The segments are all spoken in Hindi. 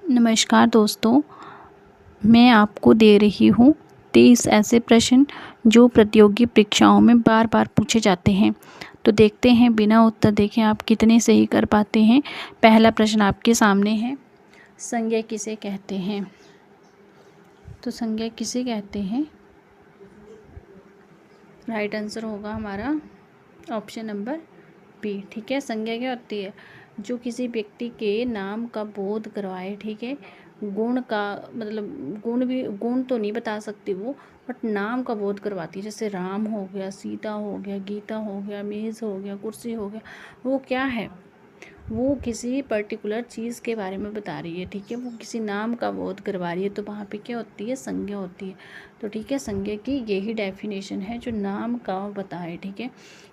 नमस्कार दोस्तों, मैं आपको दे रही हूँ 23 ऐसे प्रश्न जो प्रतियोगी परीक्षाओं में बार बार पूछे जाते हैं। तो देखते हैं बिना उत्तर देखे आप कितने सही कर पाते हैं। पहला प्रश्न आपके सामने है, संज्ञा किसे कहते हैं? तो संज्ञा किसे कहते हैं? राइट आंसर होगा हमारा ऑप्शन नंबर बी। ठीक है, संज्ञा क्या होती है? जो किसी व्यक्ति के नाम का बोध करवाए। ठीक है, गुण का मतलब गुण तो नहीं बता सकती वो, बट नाम का बोध करवाती है। जैसे राम हो गया, सीता हो गया, गीता हो गया, मेज़ हो गया, कुर्सी हो गया। वो क्या है? वो किसी पर्टिकुलर चीज़ के बारे में बता रही है। ठीक है, वो किसी नाम का बोध करवा रही है, तो वहाँ पे क्या होती है? संज्ञा होती है। तो ठीक है, संज्ञा की यही डेफिनेशन है, जो नाम का बताए। ठीक है,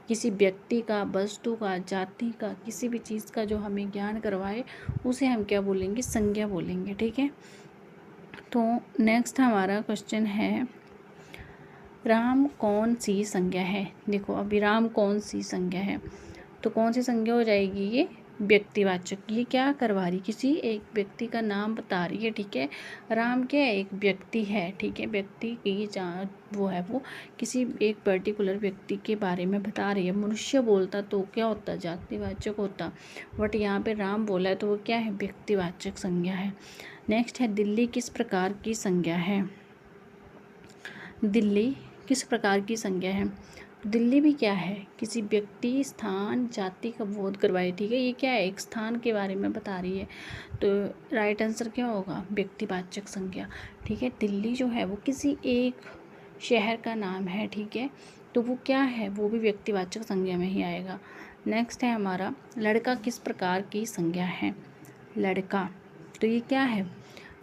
किसी व्यक्ति का, वस्तु का, जाति का, किसी भी चीज़ का जो हमें ज्ञान करवाए, उसे हम क्या बोलेंगे? संज्ञा बोलेंगे। ठीक है, तो नेक्स्ट हमारा क्वेश्चन है, राम कौन सी संज्ञा है? देखो अभी राम कौन सी संज्ञा है, तो कौन सी संज्ञा हो जाएगी? ये व्यक्तिवाचक। ये क्या करवा रही? किसी एक व्यक्ति का नाम बता रही है। ठीक है, राम क्या है? एक व्यक्ति है। ठीक है, व्यक्ति की वो किसी एक पर्टिकुलर व्यक्ति के बारे में बता रही है। मनुष्य बोलता तो क्या होता? जातिवाचक होता, बट यहाँ पे राम बोला है तो वो क्या है? व्यक्तिवाचक संज्ञा है। नेक्स्ट है, दिल्ली किस प्रकार की संज्ञा है? दिल्ली किस प्रकार की संज्ञा है? दिल्ली भी क्या है? किसी व्यक्ति, स्थान, जाति का बोध करवाए। ठीक है, ये क्या है? एक स्थान के बारे में बता रही है, तो राइट आंसर क्या होगा? व्यक्तिवाचक संज्ञा। ठीक है, दिल्ली जो है वो किसी एक शहर का नाम है। ठीक है, तो वो क्या है? वो भी व्यक्तिवाचक संज्ञा में ही आएगा। नेक्स्ट है हमारा, लड़का किस प्रकार की संज्ञा है? लड़का, तो ये क्या है?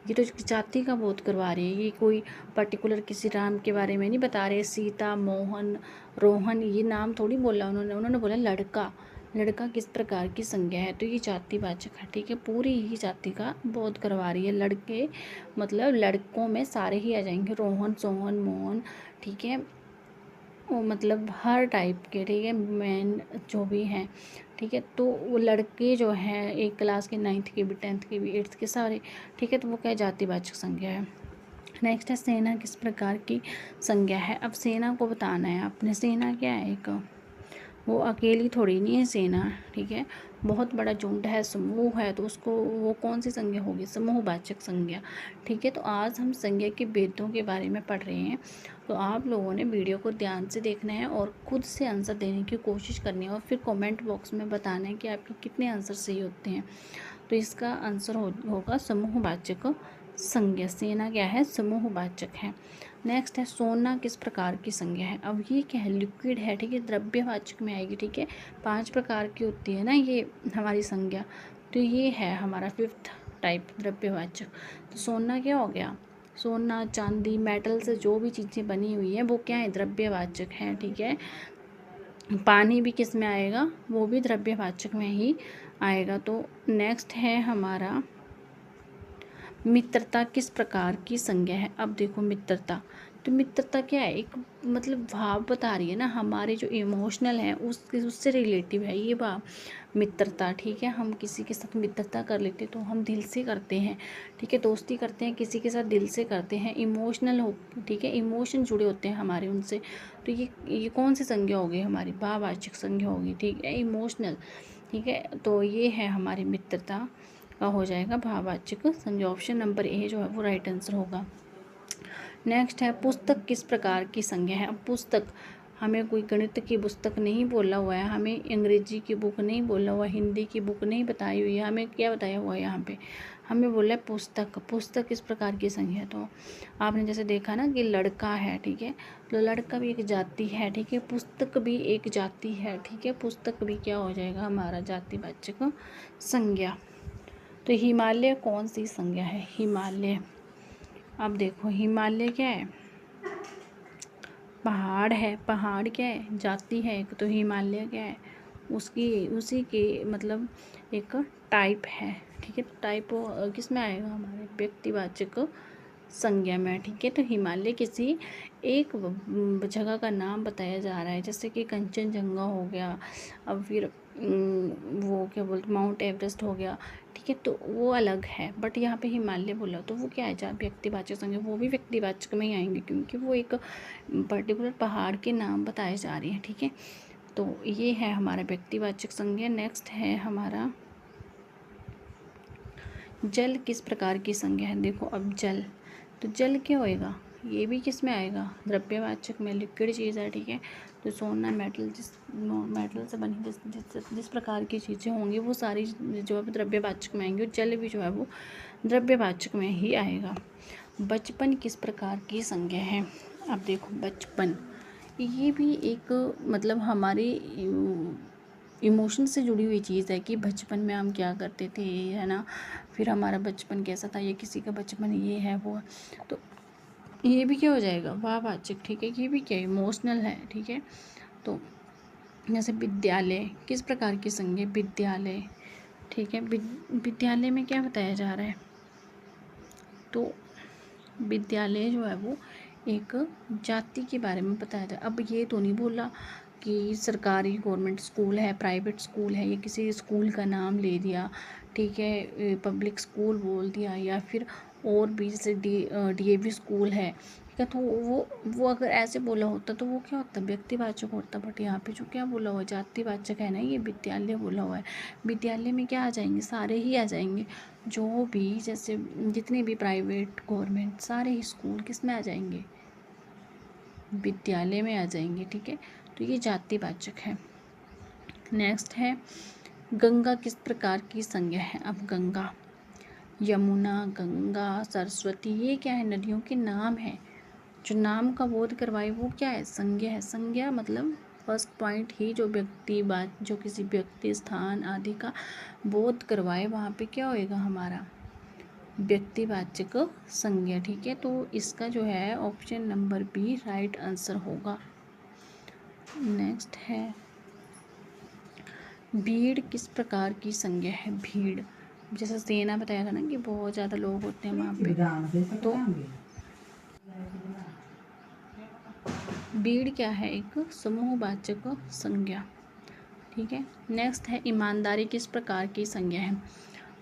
ये तो जाति का बोध करवा रही है। ये कोई पर्टिकुलर किसी राम के बारे में नहीं बता रहे। सीता, मोहन, रोहन, ये नाम थोड़ी बोला उन्होंने बोला लड़का। लड़का किस प्रकार की संज्ञा है? तो ये जातिवाचक है। ठीक है, पूरी ही जाति का बोध करवा रही है। लड़के मतलब लड़कों में सारे ही आ जाएंगे, रोहन, सोहन, मोहन। ठीक है, वो मतलब हर टाइप के। ठीक है, मैन जो भी हैं। ठीक है, तो वो लड़के जो हैं एक क्लास के, 9th के भी, 10th के भी, 8th के सारे। ठीक है, तो वो क्या जातिवाचक संज्ञा है। नेक्स्ट है, सेना किस प्रकार की संज्ञा है? अब सेना को बताना है आपने। सेना क्या है? एक वो अकेली थोड़ी नहीं है सेना। ठीक है, बहुत बड़ा झुंड है, समूह है, तो उसको वो कौन सी संज्ञा होगी? समूहवाचक संज्ञा। ठीक है, तो आज हम संज्ञा के भेदों के बारे में पढ़ रहे हैं, तो आप लोगों ने वीडियो को ध्यान से देखना है और खुद से आंसर देने की कोशिश करनी है, और फिर कमेंट बॉक्स में बताना है कि आपके कितने आंसर सही होते हैं। तो इसका आंसर होगा समूहवाचक संज्ञा। सेना क्या है? समूहवाचक है। नेक्स्ट है, सोना किस प्रकार की संज्ञा है? अब ये क्या है? लिक्विड है। ठीक है, द्रव्यवाचक में आएगी। ठीक है, 5 प्रकार की होती है ना ये हमारी संज्ञा, तो ये है हमारा 5th टाइप, द्रव्यवाचक। तो सोना क्या हो गया? सोना, चांदी, मेटल से जो भी चीज़ें बनी हुई है वो क्या है? द्रव्यवाचक है। ठीक है, पानी भी किस में आएगा? वो भी द्रव्यवाचक में ही आएगा। तो नेक्स्ट है हमारा, मित्रता किस प्रकार की संज्ञा है? अब देखो मित्रता, तो मित्रता क्या है? एक मतलब भाव बता रही है ना, हमारे जो इमोशनल है उससे रिलेटिव है ये भाव, मित्रता। ठीक है, हम किसी के साथ मित्रता कर लेते तो हम दिल से करते हैं। ठीक है, दोस्ती करते हैं किसी के साथ दिल से करते हैं, इमोशनल हो। ठीक है, इमोशन जुड़े होते हैं हमारे उनसे। तो ये कौन सी संज्ञा होगी? हमारी भाववाचक संज्ञा होगी। ठीक है, इमोशनल। ठीक है, तो ये है हमारी मित्रता का हो जाएगा भाववाचक संज्ञा। ऑप्शन नंबर ए जो है वो राइट आंसर होगा। नेक्स्ट है, पुस्तक किस प्रकार की संज्ञा है? अब पुस्तक, हमें कोई गणित की पुस्तक नहीं बोला हुआ है, हमें अंग्रेजी की बुक नहीं बोला हुआ, हिंदी की बुक नहीं बताई हुई है, हमें क्या बताया हुआ है यहाँ पे? हमें बोला है पुस्तक। पुस्तक किस प्रकार की संज्ञा है? तो आपने जैसे देखा ना कि लड़का है। ठीक है, तो लड़का भी एक जाति है। ठीक है, पुस्तक भी एक जाति है। ठीक है, पुस्तक भी क्या हो जाएगा? हमारा जातिवाचक संज्ञा। तो हिमालय कौन सी संज्ञा है? हिमालय, अब देखो हिमालय क्या है? पहाड़ है। पहाड़ क्या है? जाति है एक। तो हिमालय क्या है? उसी के मतलब एक टाइप है। ठीक है, टाइप किस में आएगा? हमारे व्यक्तिवाचक संज्ञा में। ठीक है, तो हिमालय किसी एक जगह का नाम बताया जा रहा है, जैसे कि कंचनजंगा हो गया। अब फिर वो क्या बोलते माउंट एवरेस्ट हो गया, ठीक है, तो वो अलग है। बट यहाँ पे हिमालय बोला तो वो क्या है, जहाँ व्यक्तिवाचक संज्ञा, वो भी व्यक्तिवाचक में ही आएंगे क्योंकि वो एक पर्टिकुलर पहाड़ के नाम बताए जा रहे हैं, ठीक है। तो ये है हमारा व्यक्तिवाचक संज्ञा। नेक्स्ट है हमारा जल किस प्रकार की संज्ञा है। देखो अब जल, तो जल क्या होएगा, ये भी किस में आएगा, द्रव्यवाचक में, लिक्विड चीज़ है, ठीक है। तो सोना, मेटल, जिस मेटल से बनी जिस प्रकार की चीज़ें होंगी वो सारी जो है द्रव्यवाचक में आएंगी, और जल भी जो है वो द्रव्यवाचक में ही आएगा। बचपन किस प्रकार की संज्ञा है। अब देखो बचपन, ये भी एक मतलब हमारे इमोशन से जुड़ी हुई चीज़ है कि बचपन में हम क्या करते थे, है ना, फिर हमारा बचपन कैसा था, ये किसी का बचपन ये है वो है। तो ये भी क्या हो जाएगा, वाहवाचक, ठीक है। ये भी क्या इमोशनल है, ठीक है। तो जैसे विद्यालय किस प्रकार की संज्ञा, विद्यालय, ठीक है। विद्यालय में क्या बताया जा रहा है, तो विद्यालय जो है वो एक जाति के बारे में बताया जाए। अब ये तो नहीं बोला कि सरकारी गवर्नमेंट स्कूल है, प्राइवेट स्कूल है, या किसी स्कूल का नाम ले दिया, ठीक है, पब्लिक स्कूल बोल दिया, या फिर और भी जैसे डीएवी स्कूल है, ठीक है। तो वो अगर ऐसे बोला होता तो वो क्या होता, व्यक्तिवाचक होता। बट यहाँ पे जो क्या बोला हुआ है, जातिवाचक है ना, ये विद्यालय बोला हुआ है। विद्यालय में क्या आ जाएंगे, सारे ही आ जाएंगे, जो भी जैसे जितने भी प्राइवेट गवर्नमेंट सारे ही स्कूल किस में आ जाएंगे, विद्यालय में आ जाएंगे, ठीक है। तो ये जातिवाचक है। नेक्स्ट है गंगा किस प्रकार की संज्ञा है। अब गंगा, यमुना, गंगा, सरस्वती, ये क्या है, नदियों के नाम है। जो नाम का बोध करवाए वो क्या है, संज्ञा है। संज्ञा मतलब फर्स्ट पॉइंट ही जो व्यक्ति बात, जो किसी व्यक्ति, स्थान आदि का बोध करवाए, वहाँ पे क्या होएगा हमारा व्यक्तिवाचक संज्ञा, ठीक है। तो इसका जो है option number B right answer होगा। नेक्स्ट है भीड़ किस प्रकार की संज्ञा है। भीड़ जैसे सेना बताया था ना कि बहुत ज़्यादा लोग होते हैं वहाँ पे, तो भीड़ क्या है, एक समूहवाचक संज्ञा, ठीक है। नेक्स्ट है ईमानदारी किस प्रकार की संज्ञा है।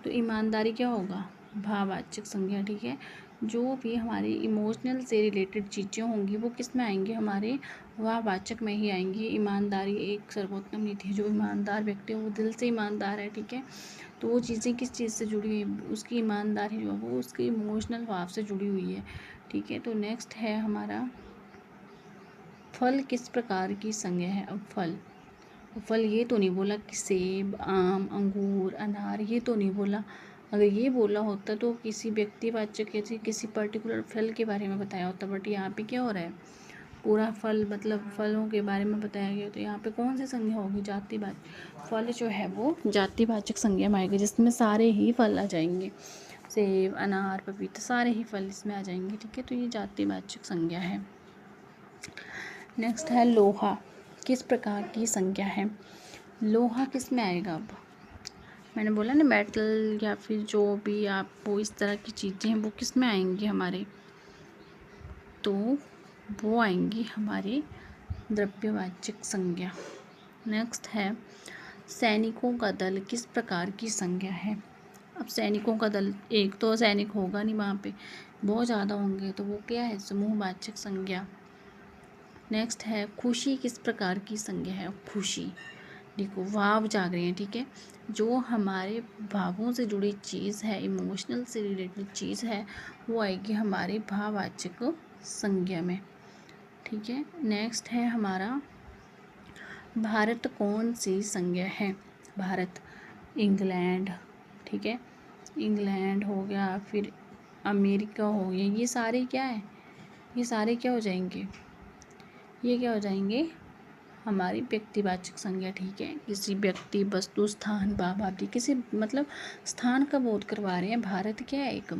तो ईमानदारी क्या होगा, भाववाचक संज्ञा, ठीक है। जो भी हमारी इमोशनल से रिलेटेड चीज़ें होंगी वो किस में आएंगी, हमारे वाहवाचक में ही आएंगी। ईमानदारी एक सर्वोत्तम नीति है, जो ईमानदार व्यक्ति है वो दिल से ईमानदार है, ठीक है। तो वो चीज़ें किस चीज़ से जुड़ी हुई, उसकी ईमानदारी जो है वो उसके इमोशनल भाव से जुड़ी हुई है, ठीक है। तो नेक्स्ट है हमारा फल किस प्रकार की संज्ञा है। अब फल ये तो नहीं बोला कि सेब, आम, अंगूर, अनार, ये तो नहीं बोला। अगर ये बोला होता तो किसी व्यक्तिवाचक किसी पर्टिकुलर फल के बारे में बताया होता। बट यहाँ पे क्या हो रहा है, पूरा फल मतलब फलों के बारे में बताया गया। तो यहाँ पे कौन सी संज्ञा होगी, जातिवाचक। फल जो है वो जातिवाचक संज्ञा में आएगी, जिसमें सारे ही फल आ जाएंगे, सेब, अनार, पपीता, सारे ही फल इसमें आ जाएंगे, ठीक है। तो ये जातिवाचक संज्ञा है। नेक्स्ट है लोहा किस प्रकार की संज्ञा है। लोहा किस में आएगा। अब मैंने बोला ना मेटल या फिर जो भी आपको इस तरह की चीज़ें हैं वो किस में आएंगी हमारे, तो वो आएंगी हमारी द्रव्यवाचक संज्ञा। नेक्स्ट है सैनिकों का दल किस प्रकार की संज्ञा है। अब सैनिकों का दल, एक तो सैनिक होगा नहीं वहाँ पे, बहुत ज़्यादा होंगे, तो वो क्या है, समूहवाचक संज्ञा। नेक्स्ट है खुशी किस प्रकार की संज्ञा है। खुशी देखो भाव जाग रहे हैं, ठीक है। जो हमारे भावों से जुड़ी चीज़ है, इमोशनल से रिलेटेड चीज़ है, वो आएगी हमारे भाववाचक संज्ञा में, ठीक है। नेक्स्ट है हमारा भारत कौन सी संज्ञा है। भारत, इंग्लैंड, ठीक है, इंग्लैंड हो गया, फिर अमेरिका हो गया, ये सारे क्या है, ये सारे क्या हो जाएंगे, ये क्या हो जाएंगे हमारी व्यक्तिवाचक संज्ञा, ठीक है। किसी व्यक्ति, वस्तु, स्थान, भाव किसी मतलब स्थान का बोध करवा रहे हैं। भारत क्या है, एक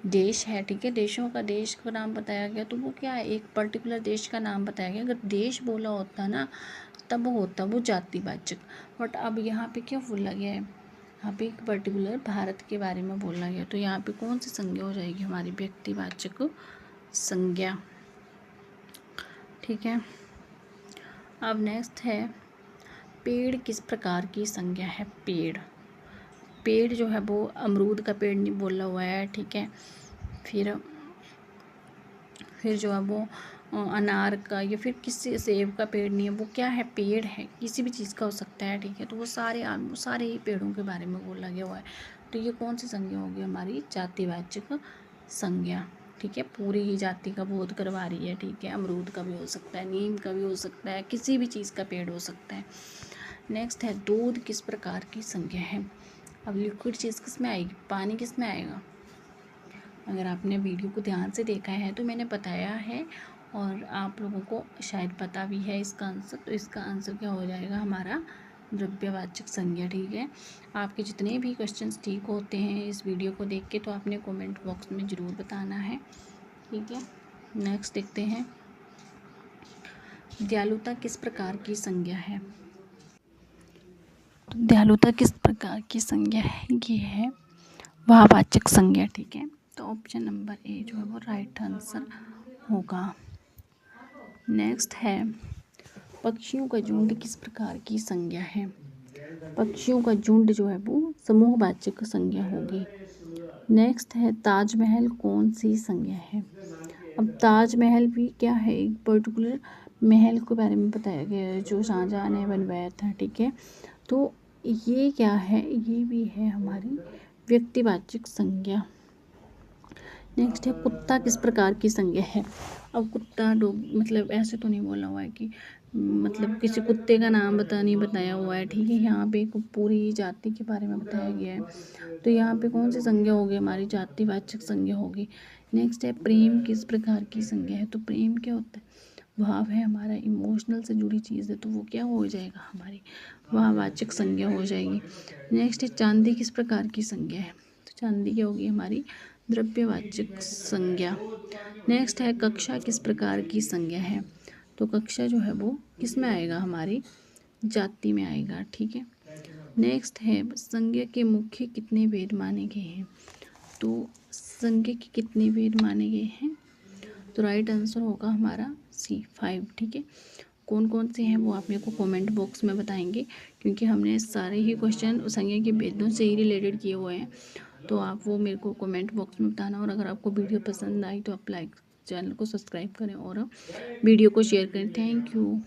देश है, ठीक है। देशों का, देश का नाम बताया गया तो वो क्या है, एक पर्टिकुलर देश का नाम बताया गया। अगर देश बोला होता ना तब होता वो जातिवाचक। बट अब यहाँ पे क्या बोला गया है, यहाँ पे एक पर्टिकुलर भारत के बारे में बोला गया, तो यहाँ पे कौन सी संज्ञा हो जाएगी, हमारी व्यक्तिवाचक संज्ञा, ठीक है। अब नेक्स्ट है पेड़ किस प्रकार की संज्ञा है? पेड़ पेड़ जो है वो अमरूद का पेड़ नहीं बोला हुआ है, ठीक है। फिर जो है वो अनार का या फिर किसी सेब का पेड़ नहीं है, वो क्या है? पेड़ है, किसी भी चीज़ का हो सकता है, ठीक है। तो वो सारे ही पेड़ों के बारे में बोला गया हुआ है। तो ये कौन सी संज्ञा होगी? हमारी जातिवाचक संज्ञा, ठीक है। पूरी ही जाति का बोध करवा रही है, ठीक है। अमरूद का भी हो सकता है, नीम का भी हो सकता है, किसी भी चीज़ का पेड़ हो सकता है। नेक्स्ट है दूध किस प्रकार की संज्ञा है? अब लिक्विड चीज़ किस में आएगी? पानी किस में आएगा? अगर आपने वीडियो को ध्यान से देखा है तो मैंने बताया है और आप लोगों को शायद पता भी है इसका आंसर। तो इसका आंसर क्या हो जाएगा? हमारा द्रव्यवाचक संज्ञा, ठीक है। आपके जितने भी क्वेश्चंस ठीक होते हैं इस वीडियो को देख के तो आपने कमेंट बॉक्स में ज़रूर बताना है, ठीक है। नेक्स्ट देखते हैं, दयालुता किस प्रकार की संज्ञा है? तो दयालुता किस प्रकार की संज्ञा है? ये है वाहवाचक संज्ञा, ठीक है। तो ऑप्शन नंबर ए जो है वो राइट आंसर होगा। नेक्स्ट है पक्षियों का झुंड किस प्रकार की संज्ञा है? पक्षियों का झुंड जो है वो समूहवाचक संज्ञा होगी। नेक्स्ट है ताजमहल कौन सी संज्ञा है? अब ताजमहल भी क्या है? एक पर्टिकुलर महल के बारे में बताया गया है जो शाहजहां ने बनवाया था, ठीक है। तो ये क्या है? ये भी है हमारी व्यक्तिवाचक संज्ञा। नेक्स्ट है कुत्ता किस प्रकार की संज्ञा है? अब कुत्ता डॉग मतलब ऐसे तो नहीं बोला हुआ है कि मतलब किसी कुत्ते का नाम नहीं बताया हुआ है, ठीक है। यहाँ पे पूरी जाति के बारे में बताया गया है। तो यहाँ पे कौन सी संज्ञा होगी? हमारी जातिवाचक संज्ञा होगी। नेक्स्ट है प्रेम किस प्रकार की संज्ञा है? तो प्रेम क्या होता है? भाव है हमारा, इमोशनल से जुड़ी चीज़ है, तो वो क्या हो जाएगा? हमारी वाहवाचक संज्ञा हो जाएगी। नेक्स्ट है चांदी किस प्रकार की संज्ञा है? तो चांदी क्या होगी? हमारी द्रव्यवाचक संज्ञा। नेक्स्ट है कक्षा किस प्रकार की संज्ञा है? तो कक्षा जो है वो किस में आएगा? हमारी जाति में आएगा, ठीक है। नेक्स्ट है संज्ञा के मुख्य कितने भेद माने गए हैं? तो संज्ञा के कितने भेद माने गए हैं? तो राइट आंसर होगा हमारा सी 5, ठीक है। कौन कौन से हैं वो आप मेरे को कमेंट बॉक्स में बताएंगे, क्योंकि हमने सारे ही क्वेश्चन संज्ञा के भेदों से ही रिलेटेड किए हुए हैं। तो आप वो मेरे को कमेंट बॉक्स में बताना। और अगर आपको वीडियो पसंद आई तो आप लाइक चैनल को सब्सक्राइब करें और वीडियो को शेयर करें। Thank you.